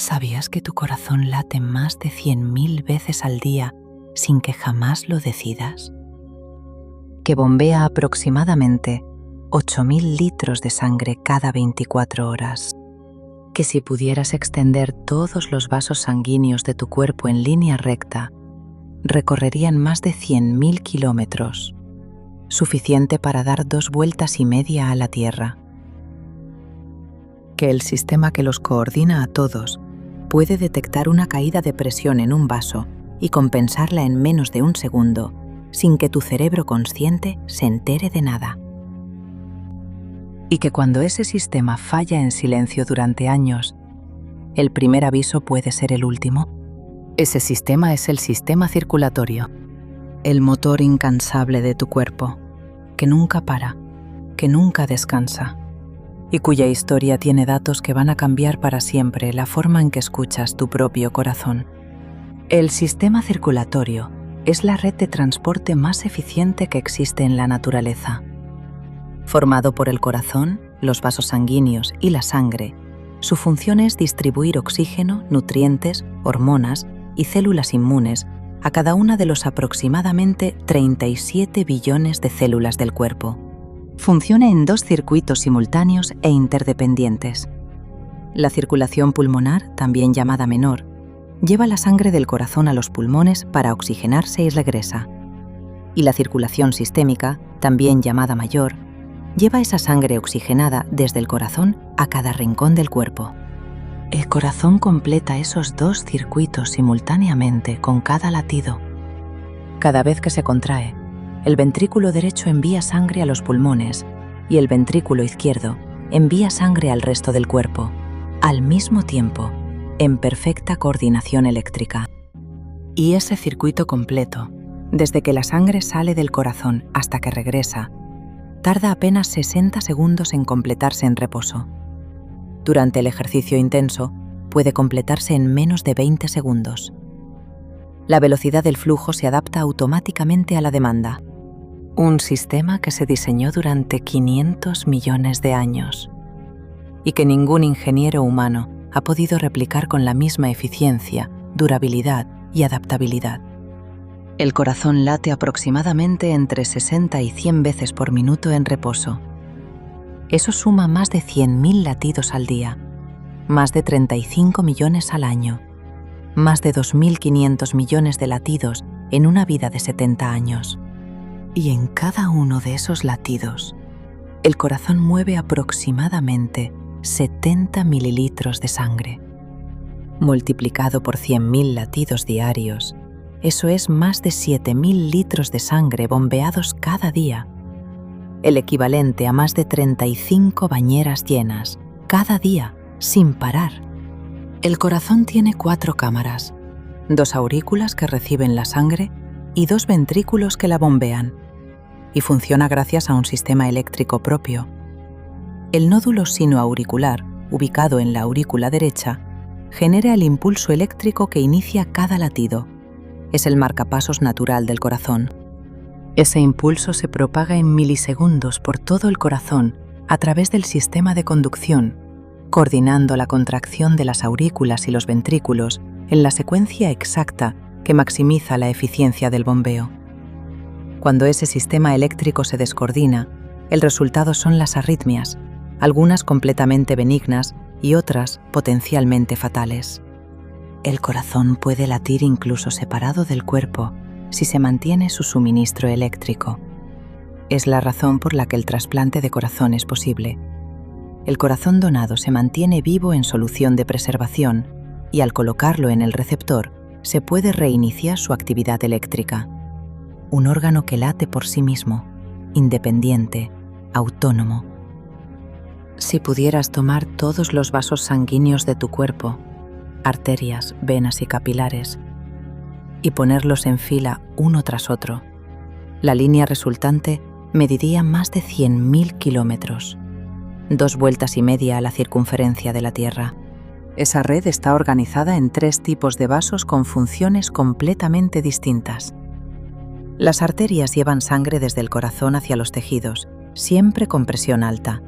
¿Sabías que tu corazón late más de 100.000 veces al día sin que jamás lo decidas? Que bombea aproximadamente 8.000 litros de sangre cada 24 horas. Que si pudieras extender todos los vasos sanguíneos de tu cuerpo en línea recta, recorrerían más de 100.000 kilómetros, suficiente para dar 2,5 vueltas a la Tierra. Que el sistema que los coordina a todos puede detectar una caída de presión en un vaso y compensarla en menos de un segundo, sin que tu cerebro consciente se entere de nada. Y que cuando ese sistema falla en silencio durante años, el primer aviso puede ser el último. Ese sistema es el sistema circulatorio, el motor incansable de tu cuerpo, que nunca para, que nunca descansa, y cuya historia tiene datos que van a cambiar para siempre la forma en que escuchas tu propio corazón. El sistema circulatorio es la red de transporte más eficiente que existe en la naturaleza. Formado por el corazón, los vasos sanguíneos y la sangre, su función es distribuir oxígeno, nutrientes, hormonas y células inmunes a cada una de los aproximadamente 37 billones de células del cuerpo. Funciona en 2 circuitos simultáneos e interdependientes. La circulación pulmonar, también llamada menor, lleva la sangre del corazón a los pulmones para oxigenarse y regresa. Y la circulación sistémica, también llamada mayor, lleva esa sangre oxigenada desde el corazón a cada rincón del cuerpo. El corazón completa esos 2 circuitos simultáneamente con cada latido. Cada vez que se contrae, el ventrículo derecho envía sangre a los pulmones y el ventrículo izquierdo envía sangre al resto del cuerpo, al mismo tiempo, en perfecta coordinación eléctrica. Y ese circuito completo, desde que la sangre sale del corazón hasta que regresa, tarda apenas 60 segundos en completarse en reposo. Durante el ejercicio intenso, puede completarse en menos de 20 segundos. La velocidad del flujo se adapta automáticamente a la demanda. Un sistema que se diseñó durante 500 millones de años y que ningún ingeniero humano ha podido replicar con la misma eficiencia, durabilidad y adaptabilidad. El corazón late aproximadamente entre 60 y 100 veces por minuto en reposo. Eso suma más de 100.000 latidos al día, más de 35 millones al año, más de 2.500 millones de latidos en una vida de 70 años. Y en cada uno de esos latidos, el corazón mueve aproximadamente 70 mililitros de sangre. Multiplicado por 100.000 latidos diarios, eso es más de 7.000 litros de sangre bombeados cada día, el equivalente a más de 35 bañeras llenas, cada día, sin parar. El corazón tiene 4 cámaras, 2 aurículas que reciben la sangre y 2 ventrículos que la bombean, y funciona gracias a un sistema eléctrico propio. El nódulo sinoauricular, ubicado en la aurícula derecha, genera el impulso eléctrico que inicia cada latido. Es el marcapasos natural del corazón. Ese impulso se propaga en milisegundos por todo el corazón a través del sistema de conducción, coordinando la contracción de las aurículas y los ventrículos en la secuencia exacta que maximiza la eficiencia del bombeo. Cuando ese sistema eléctrico se descoordina, el resultado son las arritmias, algunas completamente benignas y otras potencialmente fatales. El corazón puede latir incluso separado del cuerpo si se mantiene su suministro eléctrico. Es la razón por la que el trasplante de corazón es posible. El corazón donado se mantiene vivo en solución de preservación y al colocarlo en el receptor se puede reiniciar su actividad eléctrica. Un órgano que late por sí mismo, independiente, autónomo. Si pudieras tomar todos los vasos sanguíneos de tu cuerpo, arterias, venas y capilares, y ponerlos en fila uno tras otro, la línea resultante mediría más de 100.000 kilómetros, 2,5 vueltas a la circunferencia de la Tierra. Esa red está organizada en 3 tipos de vasos con funciones completamente distintas. Las arterias llevan sangre desde el corazón hacia los tejidos, siempre con presión alta.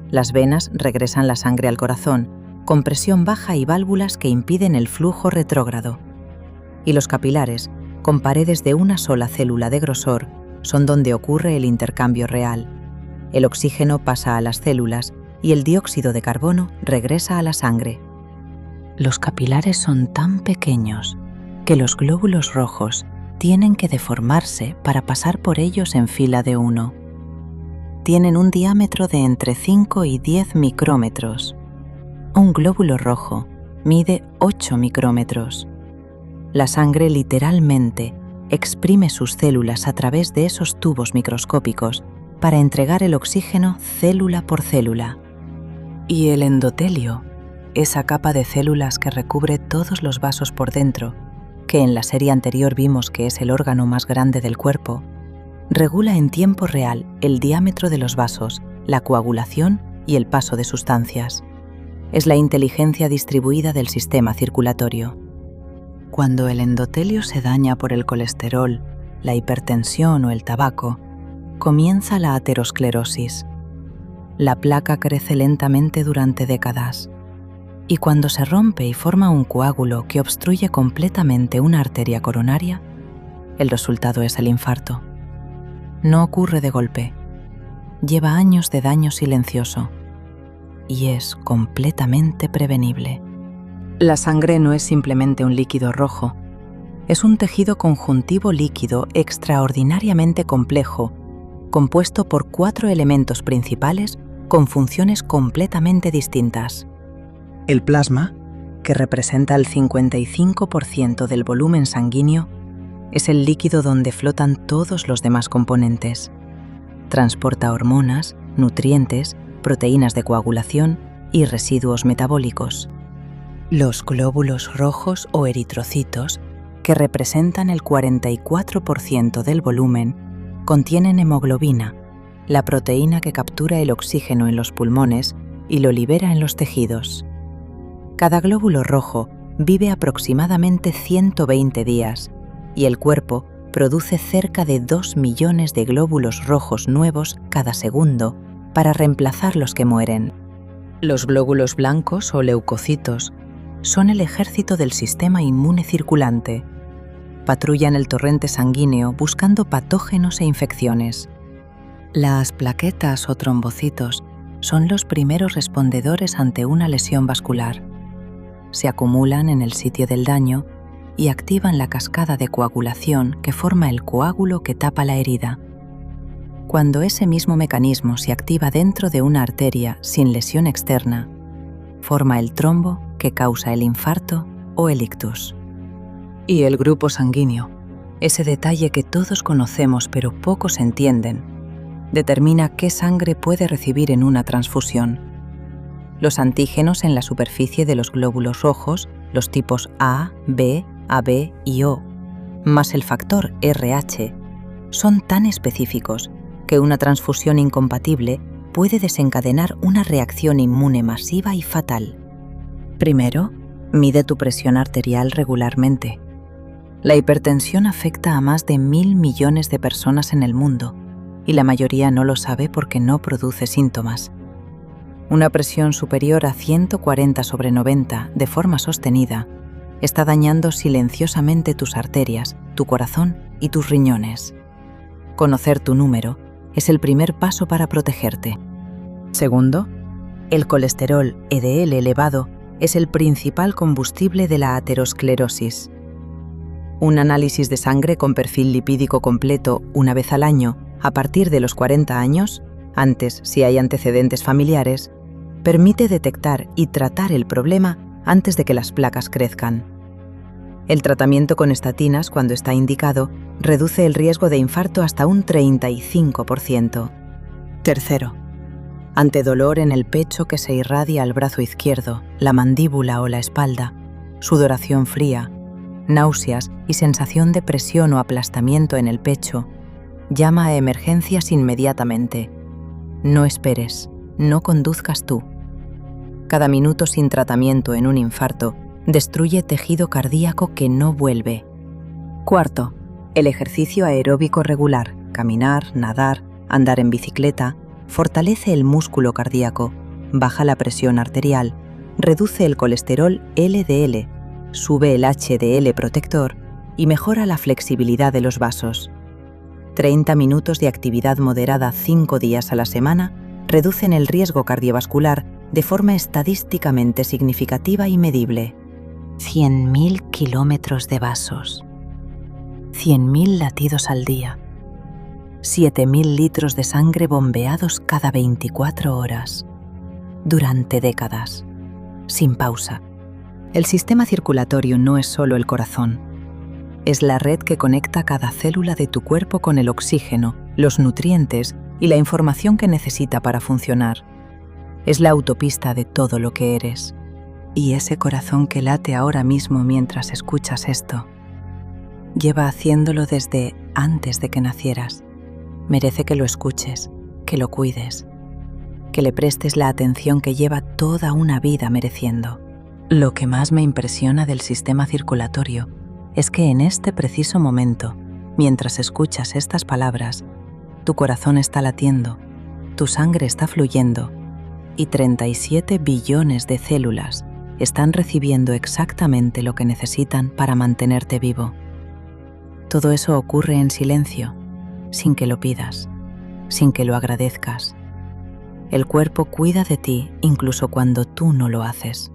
Las venas regresan la sangre al corazón con presión baja y válvulas que impiden el flujo retrógrado. Y los capilares, con paredes de una sola célula de grosor, son donde ocurre el intercambio real. El oxígeno pasa a las células y el dióxido de carbono regresa a la sangre. Los capilares son tan pequeños que los glóbulos rojos tienen que deformarse para pasar por ellos en fila de 1. Tienen un diámetro de entre 5 y 10 micrómetros. Un glóbulo rojo mide 8 micrómetros. La sangre literalmente exprime sus células a través de esos tubos microscópicos para entregar el oxígeno célula por célula. Y el endotelio, esa capa de células que recubre todos los vasos por dentro, que en la serie anterior vimos que es el órgano más grande del cuerpo, regula en tiempo real el diámetro de los vasos, la coagulación y el paso de sustancias. Es la inteligencia distribuida del sistema circulatorio. Cuando el endotelio se daña por el colesterol, la hipertensión o el tabaco, comienza la aterosclerosis. La placa crece lentamente durante décadas. Y cuando se rompe y forma un coágulo que obstruye completamente una arteria coronaria, el resultado es el infarto. No ocurre de golpe. Lleva años de daño silencioso. Y es completamente prevenible. La sangre no es simplemente un líquido rojo. Es un tejido conjuntivo líquido extraordinariamente complejo, compuesto por 4 elementos principales con funciones completamente distintas. El plasma, que representa el 55% del volumen sanguíneo, es el líquido donde flotan todos los demás componentes. Transporta hormonas, nutrientes, proteínas de coagulación y residuos metabólicos. Los glóbulos rojos o eritrocitos, que representan el 44% del volumen, contienen hemoglobina, la proteína que captura el oxígeno en los pulmones y lo libera en los tejidos. Cada glóbulo rojo vive aproximadamente 120 días y el cuerpo produce cerca de 2 millones de glóbulos rojos nuevos cada segundo para reemplazar los que mueren. Los glóbulos blancos o leucocitos son el ejército del sistema inmune circulante. Patrullan el torrente sanguíneo buscando patógenos e infecciones. Las plaquetas o trombocitos son los primeros respondedores ante una lesión vascular. Se acumulan en el sitio del daño y activan la cascada de coagulación que forma el coágulo que tapa la herida. Cuando ese mismo mecanismo se activa dentro de una arteria sin lesión externa, forma el trombo que causa el infarto o el ictus. Y el grupo sanguíneo, ese detalle que todos conocemos pero pocos entienden, determina qué sangre puede recibir en una transfusión. Los antígenos en la superficie de los glóbulos rojos, los tipos A, B, AB y O, más el factor RH, son tan específicos que una transfusión incompatible puede desencadenar una reacción inmune masiva y fatal. Primero, mide tu presión arterial regularmente. La hipertensión afecta a más de 1.000 millones de personas en el mundo y la mayoría no lo sabe porque no produce síntomas. Una presión superior a 140/90 de forma sostenida está dañando silenciosamente tus arterias, tu corazón y tus riñones. Conocer tu número es el primer paso para protegerte. Segundo, el colesterol LDL elevado es el principal combustible de la aterosclerosis. Un análisis de sangre con perfil lipídico completo una vez al año a partir de los 40 años, antes si hay antecedentes familiares, permite detectar y tratar el problema antes de que las placas crezcan. El tratamiento con estatinas, cuando está indicado, reduce el riesgo de infarto hasta un 35%. Tercero, ante dolor en el pecho que se irradia al brazo izquierdo, la mandíbula o la espalda, sudoración fría, náuseas y sensación de presión o aplastamiento en el pecho, llama a emergencias inmediatamente. No esperes, no conduzcas tú. Cada minuto sin tratamiento en un infarto destruye tejido cardíaco que no vuelve. Cuarto, el ejercicio aeróbico regular, caminar, nadar, andar en bicicleta, fortalece el músculo cardíaco, baja la presión arterial reduce el colesterol LDL, sube el HDL protector y mejora la flexibilidad de los vasos. 30 minutos de actividad moderada 5 días a la semana reducen el riesgo cardiovascular de forma estadísticamente significativa y medible. 100.000 kilómetros de vasos. 100.000 latidos al día. 7.000 litros de sangre bombeados cada 24 horas. Durante décadas. Sin pausa. El sistema circulatorio no es solo el corazón. Es la red que conecta cada célula de tu cuerpo con el oxígeno, los nutrientes y la información que necesita para funcionar. Es la autopista de todo lo que eres. Y ese corazón que late ahora mismo mientras escuchas esto, lleva haciéndolo desde antes de que nacieras. Merece que lo escuches, que lo cuides, que le prestes la atención que lleva toda una vida mereciendo. Lo que más me impresiona del sistema circulatorio es que en este preciso momento, mientras escuchas estas palabras, tu corazón está latiendo, tu sangre está fluyendo y 37 billones de células están recibiendo exactamente lo que necesitan para mantenerte vivo. Todo eso ocurre en silencio, sin que lo pidas, sin que lo agradezcas. El cuerpo cuida de ti incluso cuando tú no lo haces.